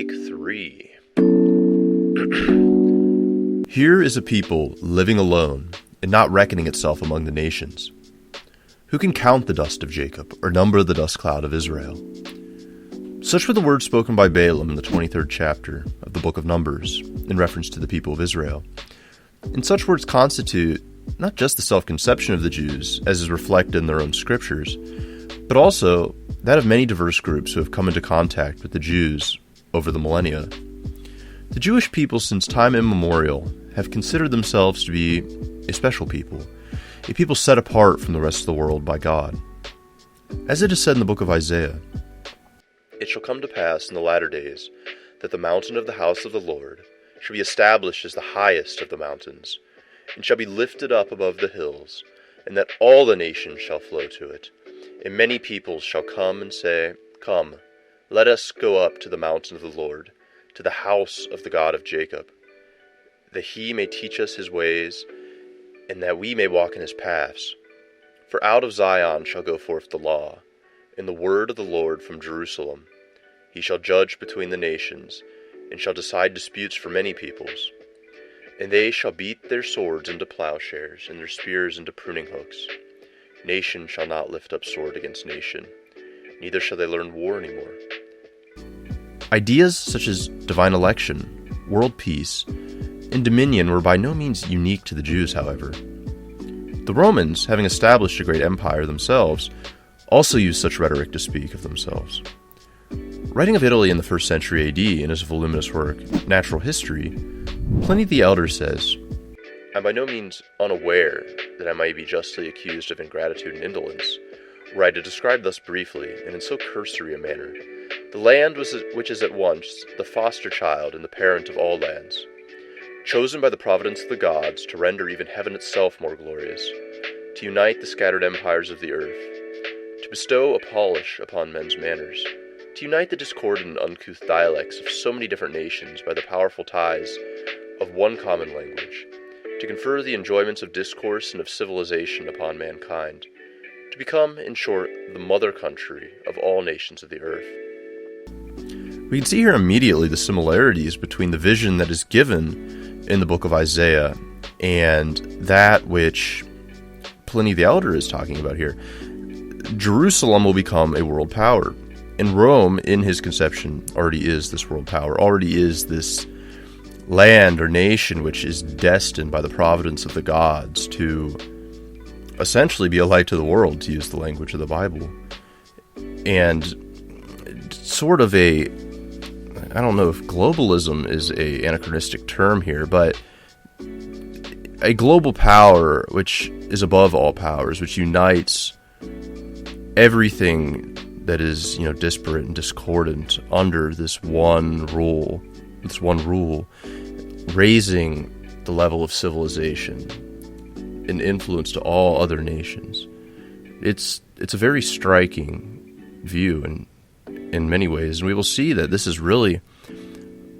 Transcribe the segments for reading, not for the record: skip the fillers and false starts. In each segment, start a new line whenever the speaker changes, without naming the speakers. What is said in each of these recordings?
Take 3. Here is a people living alone and not reckoning itself among the nations. Who can count the dust of Jacob or number the dust cloud of Israel? Such were the words spoken by Balaam in the 23rd chapter of the book of Numbers in reference to the people of Israel. And such words constitute not just the self-conception of the Jews, as is reflected in their own scriptures, but also that of many diverse groups who have come into contact with the Jews over the millennia. The Jewish people since time immemorial have considered themselves to be a special people, a people set apart from the rest of the world by God. As it is said in the book of Isaiah, "It shall come to pass in the latter days that the mountain of the house of the Lord shall be established as the highest of the mountains, and shall be lifted up above the hills, and that all the nations shall flow to it. And many peoples shall come and say, Come, let us go up to the mountain of the Lord, to the house of the God of Jacob, that he may teach us his ways, and that we may walk in his paths. For out of Zion shall go forth the law, and the word of the Lord from Jerusalem. He shall judge between the nations, and shall decide disputes for many peoples. And they shall beat their swords into plowshares, and their spears into pruning hooks. Nation shall not lift up sword against nation, neither shall they learn war anymore." Ideas such as divine election, world peace, and dominion were by no means unique to the Jews, however. The Romans, having established a great empire themselves, also used such rhetoric to speak of themselves. Writing of Italy in the 1st century AD in his voluminous work, Natural History, Pliny the Elder says, "I'm by no means unaware that I might be justly accused of ingratitude and indolence, were I to describe thus briefly, and in so cursory a manner, the land which is at once the foster child and the parent of all lands, chosen by the providence of the gods to render even heaven itself more glorious, to unite the scattered empires of the earth, to bestow a polish upon men's manners, to unite the discordant and uncouth dialects of so many different nations by the powerful ties of one common language, to confer the enjoyments of discourse and of civilization upon mankind, to become, in short, the mother country of all nations of the earth." We can see here immediately the similarities between the vision that is given in the book of Isaiah and that which Pliny the Elder is talking about here. Jerusalem will become a world power, and Rome, in his conception, already is this world power, already is this land or nation which is destined by the providence of the gods to essentially be a light to the world, to use the language of the Bible. And sort of I don't know if globalism is a anachronistic term here, but a global power which is above all powers, which unites everything that is, disparate and discordant under this one rule, raising the level of civilization and influence to all other nations. It's a very striking view in many ways, and we will see that this is really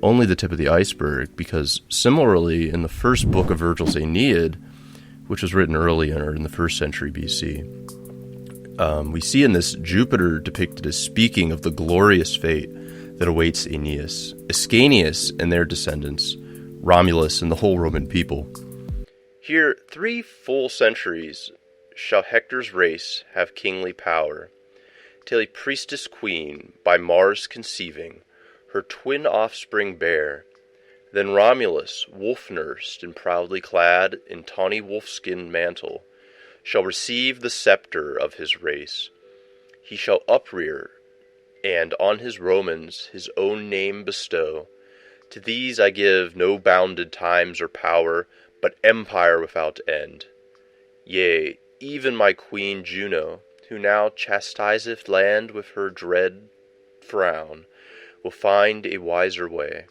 only the tip of the iceberg, because similarly in the first book of Virgil's Aeneid, which was written earlier in the 1st century BC, we see in this Jupiter depicted as speaking of the glorious fate that awaits Aeneas, Ascanius and their descendants, Romulus and the whole Roman people. "Here 3 full centuries shall Hector's race have kingly power, till a priestess queen, by Mars conceiving, her twin offspring bare. Then Romulus, wolf-nursed and proudly clad in tawny wolf-skin mantle, shall receive the scepter of his race. He shall uprear, and on his Romans his own name bestow. To these I give no bounded times or power, but empire without end. Yea, even my queen Juno, who now chastiseth land with her dread frown, will find a wiser way,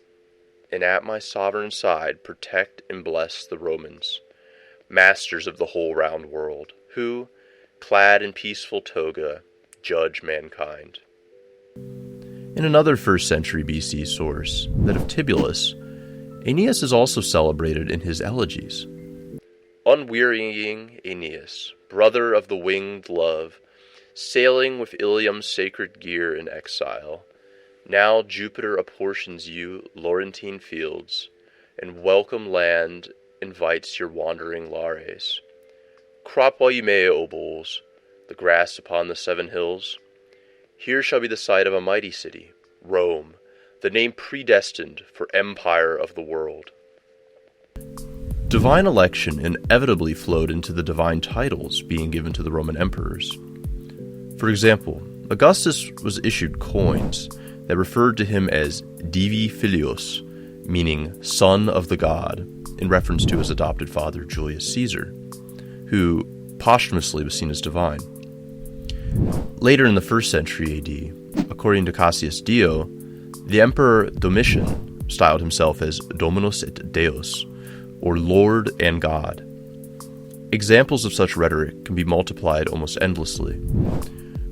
and at my sovereign side protect and bless the Romans, masters of the whole round world, who, clad in peaceful toga, judge mankind." In another 1st century BC source, that of Tibullus, Aeneas is also celebrated in his Elegies. "Unwearying Aeneas, brother of the winged love, sailing with Ilium's sacred gear in exile, Now Jupiter apportions you Laurentine fields, and welcome land invites your wandering lares. Crop while you may, O bulls, the grass upon the 7 hills. Here shall be the site of a mighty city, Rome, the name predestined for empire of the world. Divine election inevitably flowed into the divine titles being given to the Roman emperors. For example, Augustus was issued coins that referred to him as Divi Filius, meaning son of the god, in reference to his adopted father Julius Caesar, who posthumously was seen as divine. Later in the 1st century AD, according to Cassius Dio, the emperor Domitian styled himself as Dominus et Deus, or Lord and God. Examples of such rhetoric can be multiplied almost endlessly.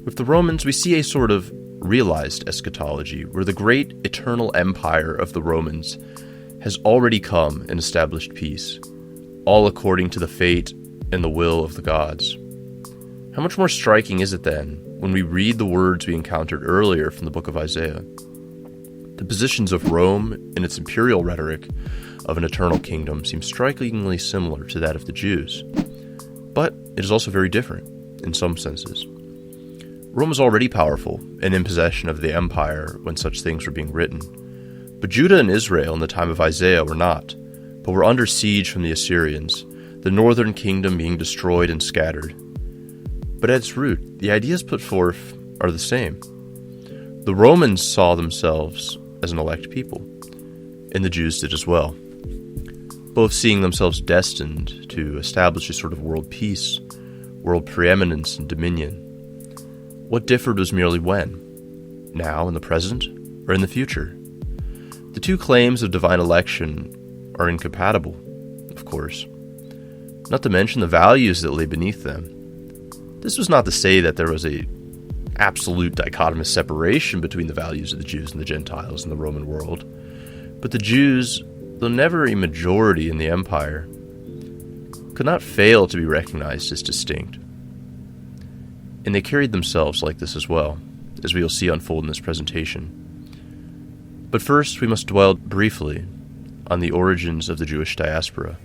With the Romans, we see a sort of realized eschatology, where the great eternal empire of the Romans has already come and established peace, all according to the fate and the will of the gods. How much more striking is it then when we read the words we encountered earlier from the book of Isaiah? The positions of Rome and its imperial rhetoric of an eternal kingdom seem strikingly similar to that of the Jews, but it is also very different in some senses. Rome was already powerful and in possession of the empire when such things were being written, but Judah and Israel in the time of Isaiah were not, but were under siege from the Assyrians, the northern kingdom being destroyed and scattered. But at its root, the ideas put forth are the same. The Romans saw themselves as an elect people, and the Jews did as well, both seeing themselves destined to establish a sort of world peace, world preeminence, and dominion. What differed was merely when, now in the present, or in the future. The two claims of divine election are incompatible, of course, not to mention the values that lay beneath them. This was not to say that there was an absolute dichotomous separation between the values of the Jews and the Gentiles in the Roman world, but the Jews, though never a majority in the empire, could not fail to be recognized as distinct. And they carried themselves like this as well, as we will see unfold in this presentation. But first, we must dwell briefly on the origins of the Jewish diaspora.